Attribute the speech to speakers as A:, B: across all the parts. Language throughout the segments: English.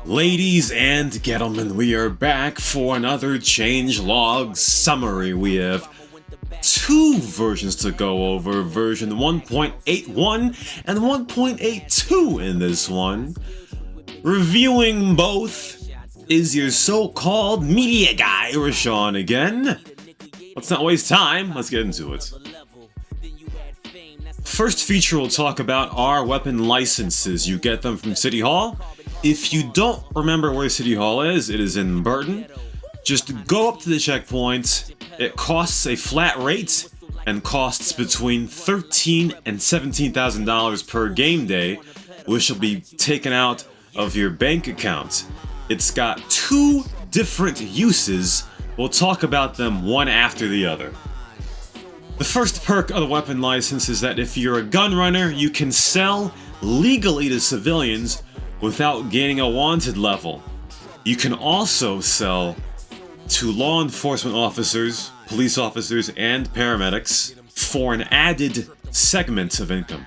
A: Ladies and gentlemen, we are back for another changelog summary. We have two versions to go over, version 1.81 and 1.82 in this one. Reviewing both is your so-called media guy, Rashawn again. Let's not waste time, let's get into it. First feature we'll talk about are weapon licenses. You get them from City Hall. If you don't remember where City Hall is, it is in Burton. Just go up to the checkpoint. It costs a flat rate and costs between $13,000 and $17,000 per game day, which will be taken out of your bank account. It's got two different uses. We'll talk about them one after the other. The first perk of the weapon license is that if you're a gun runner, you can sell legally to civilians without gaining a wanted level. You can also sell to law enforcement officers, police officers, and paramedics for an added segment of income.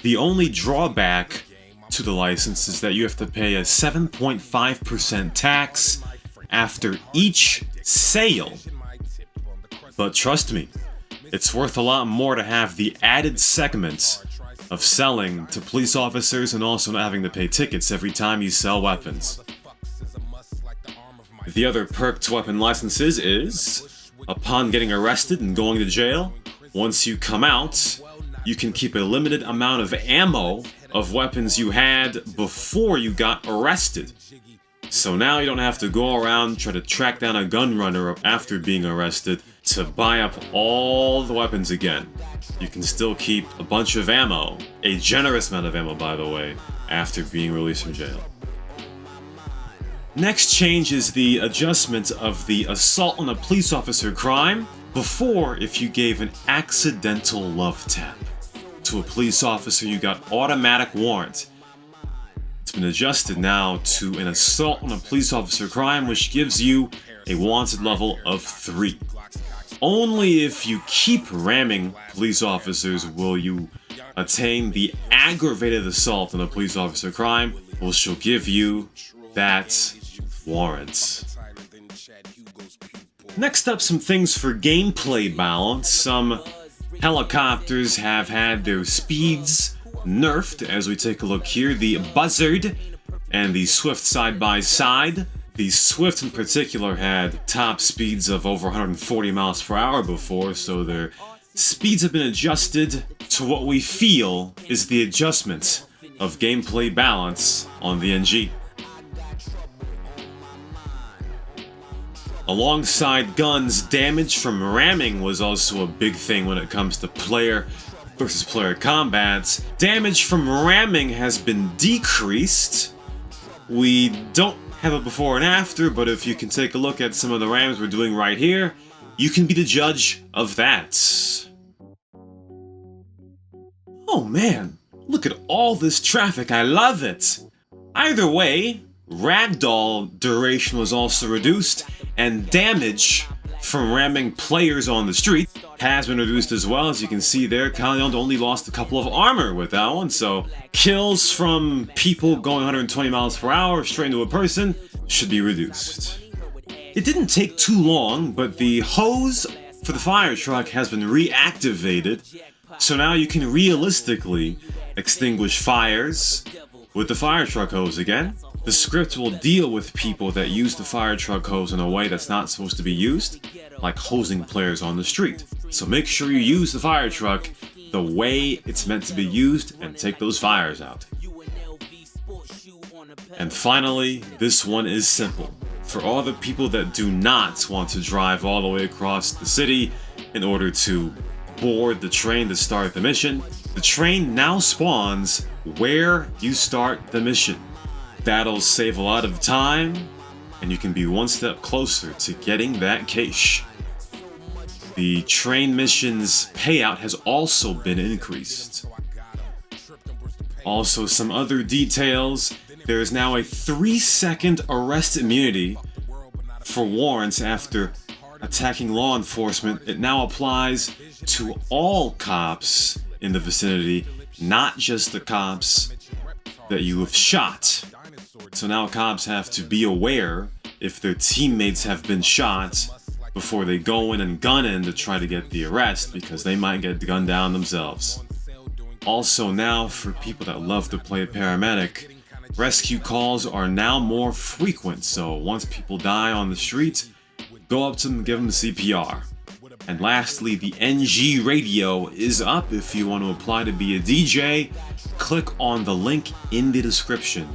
A: The only drawback to the license is that you have to pay a 7.5% tax after each sale. But trust me, it's worth a lot more to have the added segments of selling to police officers and also not having to pay tickets every time you sell weapons. The other perk to weapon licenses is, upon getting arrested and going to jail, once you come out, you can keep a limited amount of ammo of weapons you had before you got arrested. So now you don't have to go around try to track down a gun runner after being arrested to buy up all the weapons again. You can still keep a bunch of ammo, a generous amount of ammo by the way, after being released from jail. Next change is the adjustment of the assault on a police officer crime. Before, if you gave an accidental love tap to a police officer, you got automatic warrant. It's been adjusted now to an assault on a police officer crime, which gives you a wanted level of 3. Only if you keep ramming police officers will you attain the aggravated assault on a police officer crime, which will give you that warrant. Next up, some things for gameplay balance. Some helicopters have had their speeds nerfed, as we take a look here. The Buzzard and the Swift side by side. The Swift in particular had top speeds of over 140 miles per hour before, so their speeds have been adjusted to what we feel is the adjustment of gameplay balance on the NG. Alongside guns, damage from ramming was also a big thing when it comes to player versus player combats. Damage from ramming has been decreased. We don't have a before and after, but if you can take a look at some of the rams we're doing right here, you can be the judge of that. Oh man, look at all this traffic, I love it! Either way, Ragdoll duration was also reduced, and damage from ramming players on the street has been reduced as well. As you can see there, Kalion only lost a couple of armor with that one, so kills from people going 120 miles per hour straight into a person should be reduced. It didn't take too long, but the hose for the Firetruck has been reactivated, so now you can realistically extinguish fires with the Firetruck hose again. The script will deal with people that use the Firetruck hose in a way that's not supposed to be used, like hosing players on the street. So make sure you use the Firetruck the way it's meant to be used and take those fires out. And finally, this one is simple. For all the people that do not want to drive all the way across the city in order to board the train to start the mission, the train now spawns where you start the mission. That'll save a lot of time, and you can be one step closer to getting that cache. The train mission's payout has also been increased. Also, some other details. There is now a 3-second arrest immunity for warrants after attacking law enforcement. It now applies to all cops in the vicinity, not just the cops that you have shot. So now cops have to be aware if their teammates have been shot before they go in and gun in to try to get the arrest, because they might get gunned down themselves. Also now, for people that love to play paramedic, rescue calls are now more frequent, so once people die on the street, go up to them and give them CPR. And lastly, the NG radio is up. If you want to apply to be a DJ, click on the link in the description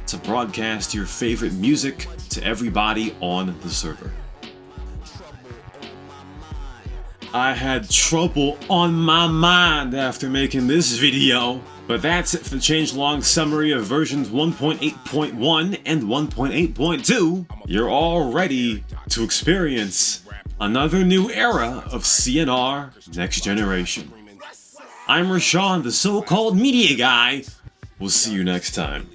A: to broadcast your favorite music to everybody on the server. I had trouble on my mind after making this video, but that's it for the changelog summary of versions 1.8.1 and 1.8.2. You're all ready to experience another new era of CnR Next Generation. I'm Rashawn, the so-called media guy. We'll see you next time.